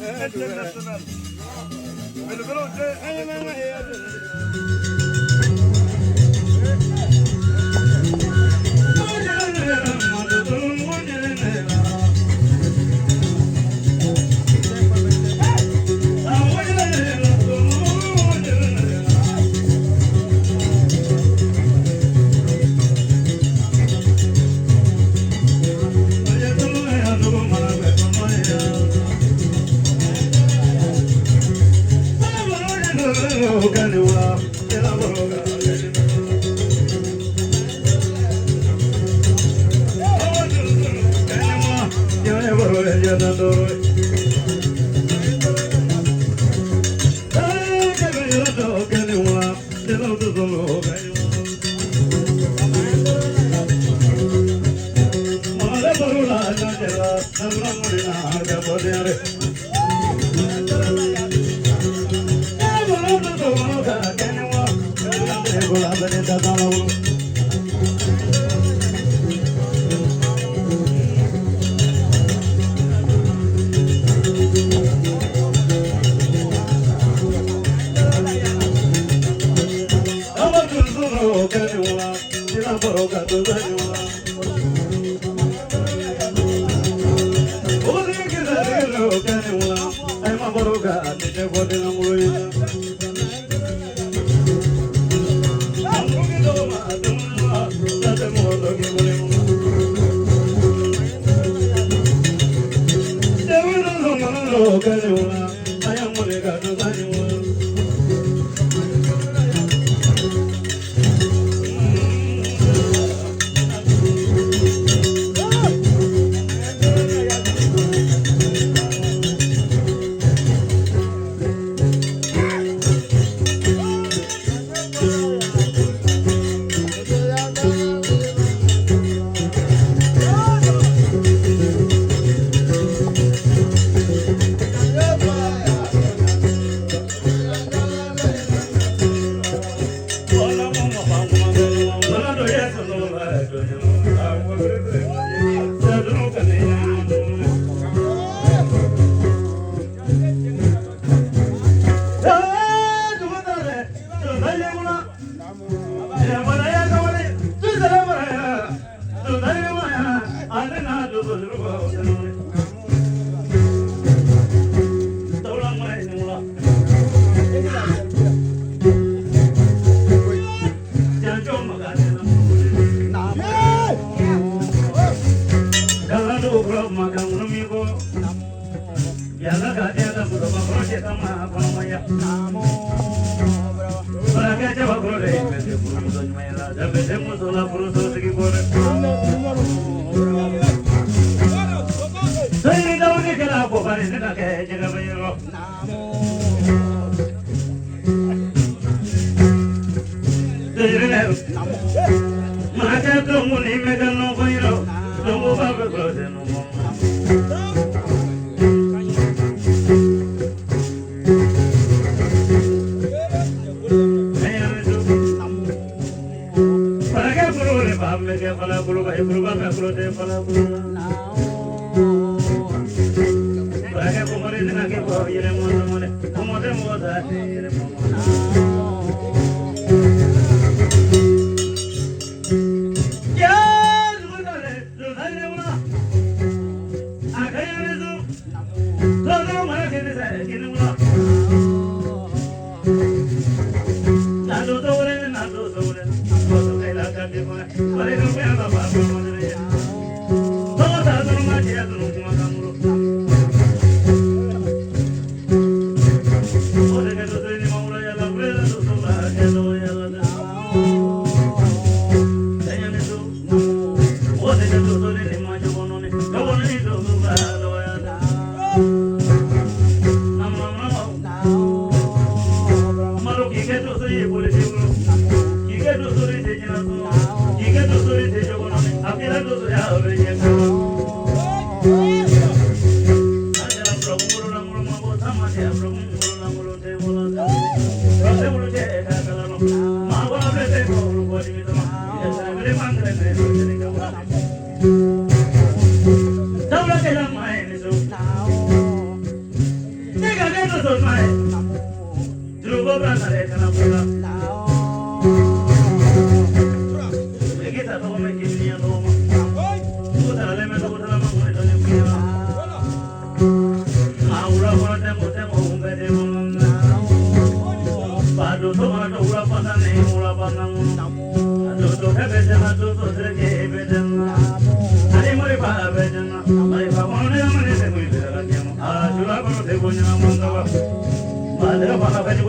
International. Mais le vélo,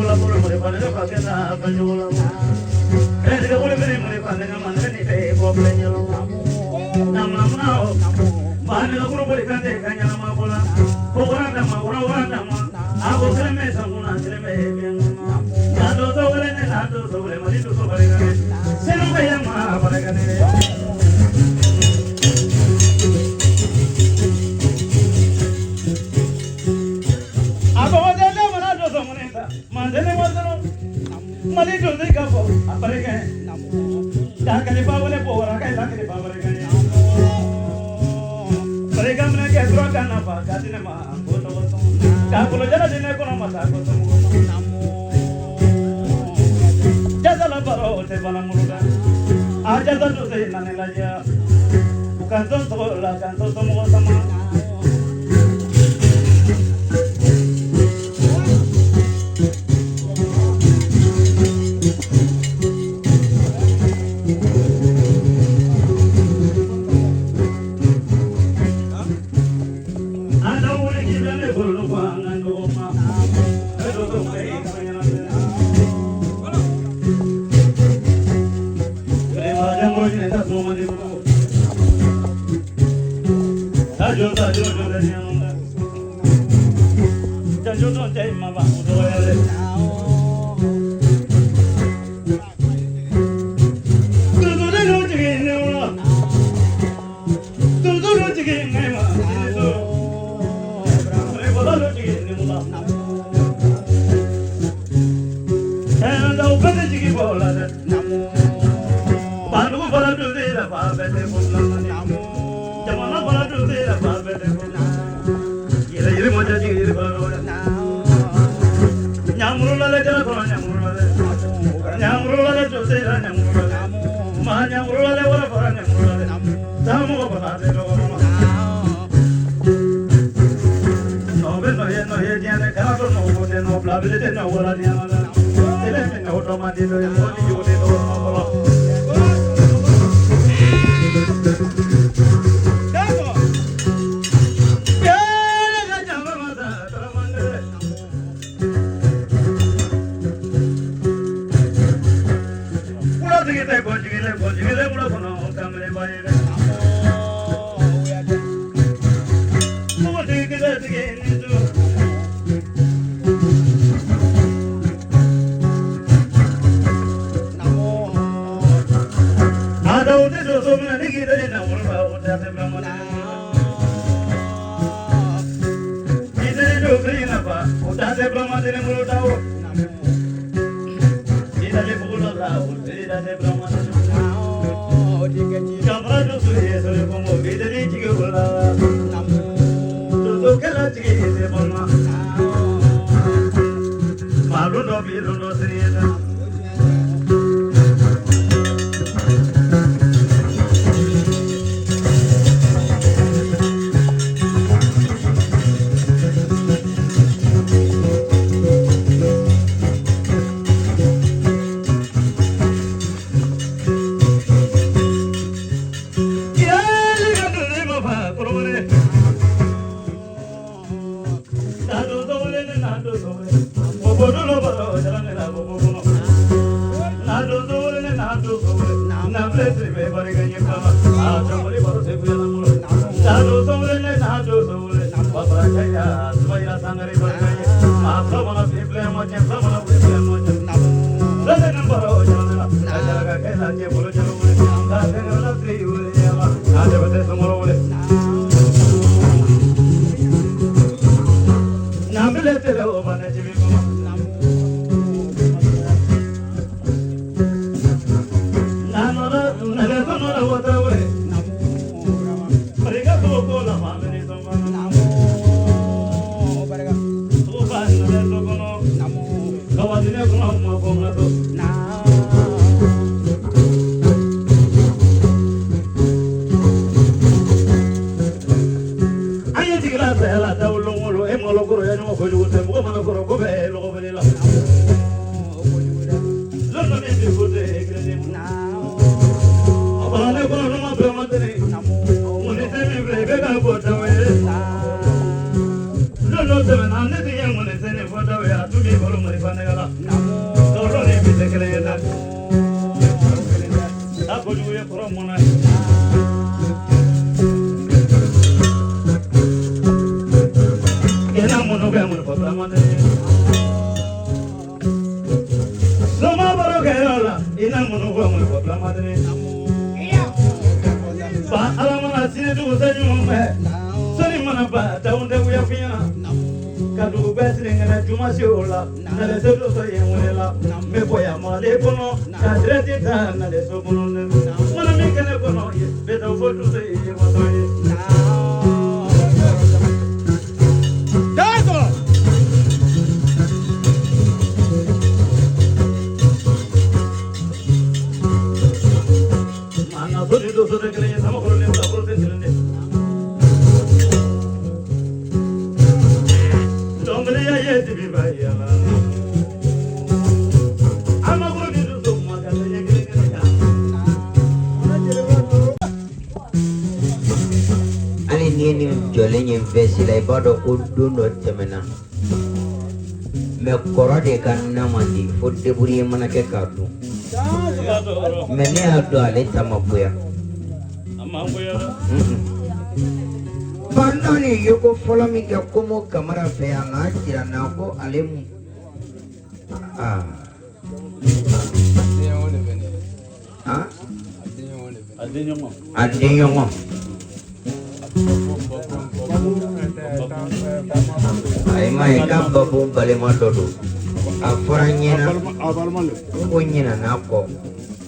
la por mo pa le pa ke na pa yo la e de ko le me pa le na man ne pe ko ple yo nam nam na o ma ne ko ko le kan de kan ya ma ko la ko wa na ma a ko se me sa una se me bien ya do so le ne na do so le ma ni do so pare ga se no me llama pare ga ne mandene wadano mali do de gabo aparega da kale pawale pora kai la kale pawale kai parega mne ke dro kana pa kadine ma ko to ka ko jana dine ko na mata ko to jazala baro te bana muruda a jazala do de nane la ja bukan to la kan to mo sama Colomane Soni mana ba taunde uya fiana. Kadu betri ngana juma siola. Nale solo so yemulela. Me boya male kono. Kadreti ta nale so kono. Mana mi kene kono. Beta fotu se yemutoye. Dago. Mana soni do so de kene sama kono le ta prote sirende. Domble ya ye tibi ba ya la. Ama kono di do ma ka le kene kene ya. Ali ni jole ni vesi la ibado uduno temena me koro de kanna mandi fodde buri mana ke kadu me ne adu ale tamabuya Amambuya. Bandani yuko follow me ke komo kamera fe anga tira na ko ale mu Adinyo ay mai ka babu bale ma dodo aforanyena kunyina nako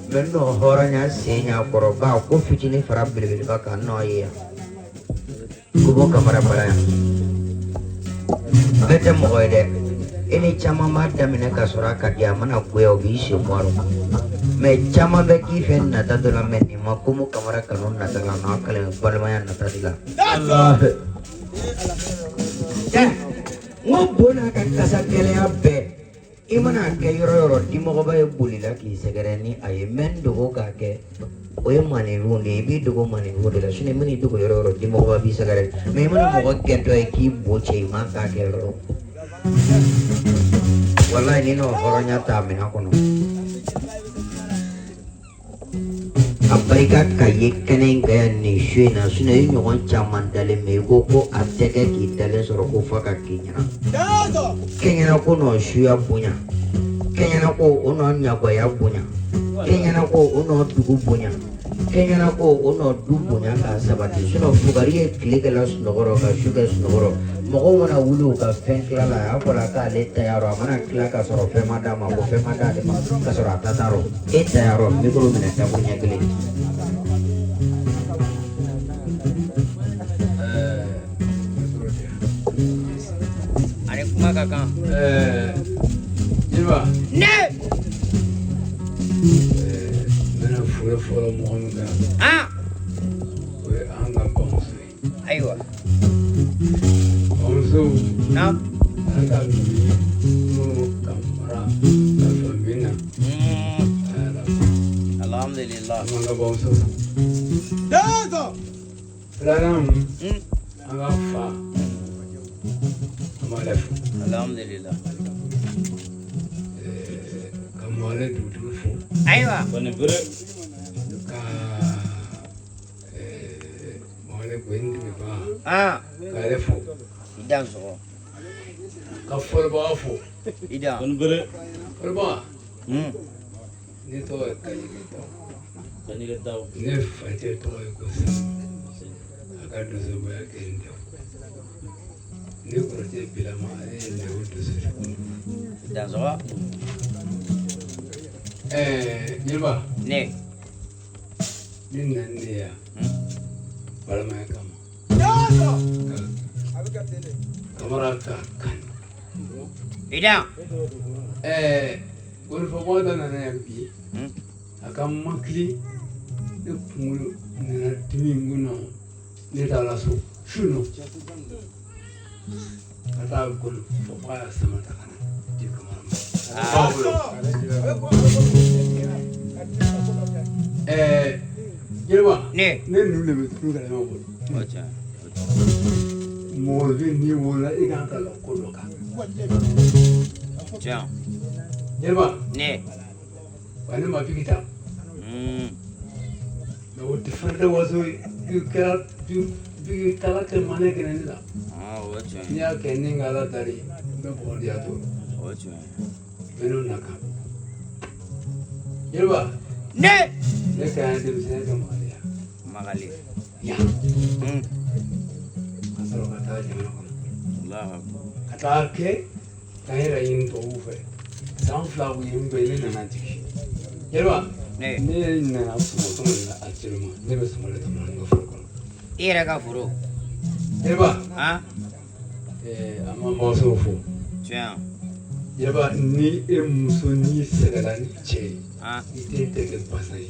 bendo horanya senya koroba ko fitini farabile ba kanno ya kubo kamera bala bete mo ede ini chama madda minaka suraka dia mana gue obi shumaro me chama be kifen na tadula meni makumu kamera kanon na tala na kale balmaya na tadila Allah ya ngobona kan kasakele abbe imana ke yoro dimo ko baye bulila ki segereni ay men dogo ka ke oye mani runde bi dogo mani runde la shine mani dogo yoro dimo ko bi segere me mana mo ko gento ay ki boche ma ka ke ro wallahi nino horonya ta me hakono Amerika kaye kenen kaya ni shwena suna yi nyokon chaman dale me ko ateke ki dale soro ko faka kinyana kenyana ko no shuya bunya kenyana ko ono nyagwa ya bunya kenyana ko ono dugu bunya kenyana ko ono du bunya ka sabati suna fugari klike la snogoro ka shuga snogoro mogo wana wulu ka fenkla la akola ka le tayaro mana kla ka soro fema dama ko fema dade ma ka soro atataro tayaro mikro mena ta bunya kile Kakak. Jiba. Ne. Mana fura mohon ka. Ah. We anga bongsu. Aywa. Bongsu. Na. Anga mu kamera ka famina. Alhamdulillah. Anga bongsu. Dago. Ranam. Anga fa. Amalefu. Alhamdulillah. Kamale dudu fu. Aywa. Bane bure. Ka mole gwendi ba. Ah. Kale fu. Idan so. Ka forba fu. Idan. Bane bure. Forba. Ni to kai to. Kani ga daw. Ne fate to ko sa. Aka do so ba kende. Ni ko te bila ma ne wutu so. Idan so. Jiba. Ne. Din nan ne ya. Bala ma kama. Kamera ka kan. Idan. Wani fa wanda na ya bi. Akan makli da kuma na timin guna ne da laso shuno. Ata kun fa kwaya sama ta kana. Di kamar Jiba. Ne. Ne nule me tunu kana ma bolo. Ocha. Mo ni wala igan ta la ko loka. Ocha. Jiba. Ne. Wani ma fikita. Na wuti fanda wazo kira bi kala ke mane ke ne da. Ah, ocha. Ni a ke ni ngala dari me bo dia to. Ocha. Beno naka. Jiba. Ne. Ne ka ande bi se ka ma ya. Magali. Ya. jamana kɔnɔ Allahu akbar. ka taa kɛ ka n yɛrɛ ɲini tubabuw fɛ san 2 u ye n bɛn ne nana jigin yɛrɛ Ne. ne nana sɔngɔ la a cɛlu ma ne bɛ sɔngɔ de ta n ka foro kɔnɔ I yɛrɛ ka foro. yɛrɛ Han? a ma maasaw fo Tiɲɛ. yɛrɛ ni e muso n'i sɛgɛnna ni cɛ ye Han? i tɛ dɛgɛ basa ye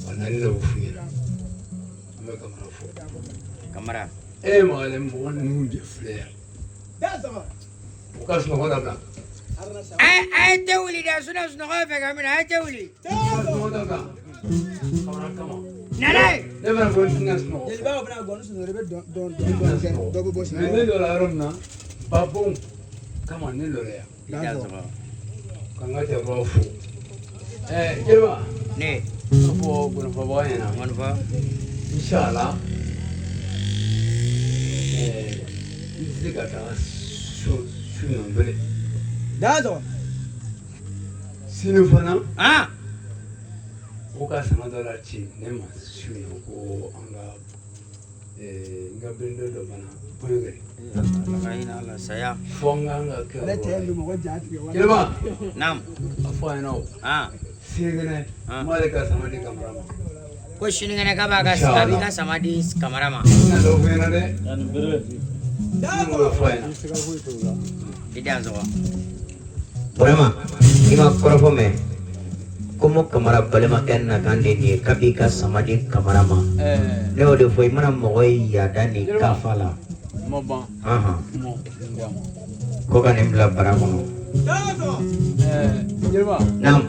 wa naani la o f'u ɲɛna an bɛ kamara fɔ Kamara. e magalen mɔgɔ ninnu de filɛ yan u ka sunɔgɔ dabila A ye tɛ wuli dɛ sunɔgɔ bɛ fɛ ka minɛ a ye tɛ wuli. u ka sunɔgɔ dabila kamara kama Nana ye. ne bɛna fɔ n tɛna sunɔgɔ Jelibaw bɛna gɔni sunɔgɔ i bɛ dɔn kɛ dɔ bɛ bɔ mɛ ne lɔra yɔrɔ min na babon kama ne lɔra yan I da sɔgɔ. ka n ka cɛkɔrɔba fo jeliba Ne. ka fɔ gɔnɔfɔbaga ɲɛna Ŋɔni fɔ. inshallah n tɛ se ka taa su nɔnbele Dazo. sini fana Han? o ka sama dɔ la ci ne ma su ye ko an ka n ka bɛn dɔ bana pɔnkɛ Ala ka hinɛ a la saya. fɔ n kan ka kɛ Ale o tɛ yɔrɔ ye. mɔgɔ ja tigɛ wa. jeliba Naam. a fɔ a ɲɛna o Han? seginɛ Ah. n b'ale ka sama di kamara ma Ko sinikɛnɛ k'a b'a ka a b'i ka sama di kamara ma. n bɛna dɔ fɔ ɲɛna dɛ n b'o fɔ a ɲɛna I da sɔgɔ. Burama i ma kɔrɔfɔ mɛn komo kamara balimakɛ nakan de nin ye kab'i ka sama di kamara ma ne y'o de fɔ i mana mɔgɔ ye yaada ni kafa la ma ban anhan mo n d'a ma ko ka nin bila bara kɔnɔ jeliba naam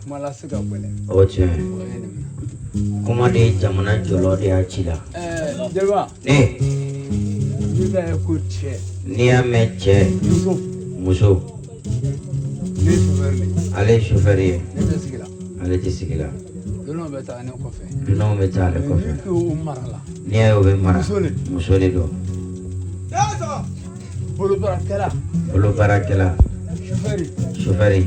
kuma la se ka gɛlɛn o tiɲɛ o ye nin minɛ kuma de ye jamana jɔlɔ de y'a ci la jeliba ne n'i bɛ ko cɛ n'i y'a mɛn cɛ muso muso ne sofɛri de ale ye sofɛri ye ne tɛ sigi la ale tɛ sigi la donnaw bɛ taa ne kɔfɛ dunanw bɛ taa ale n'i kɔfɛ ko o mara la n'i y'a ye o bɛ mara Muso de. muso de don bolobaarakɛla olu baarakɛla sofɛri sofɛri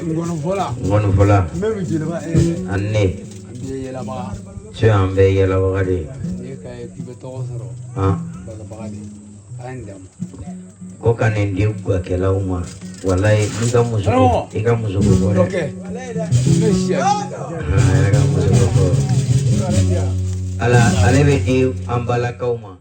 ngɔnɔfɔla ŋɔnifɔla même jeliba e yɛrɛ ani ne an bɛ yɛlɛbaga cɛ an bɛɛ ye yɛlɛbaga de ye n'i ka ye k'i bɛ tɔgɔ sɔrɔ han balabaga de a ye nin d'a ma ko ka nin di gakɛlaw ma walayi n'i ka muso Karamɔgɔ. i ka muso ko fɔ dɔ dɛ kɛ ne siya a yɛrɛ ka muso ko fɔ ala ale bɛ di an balakaw ma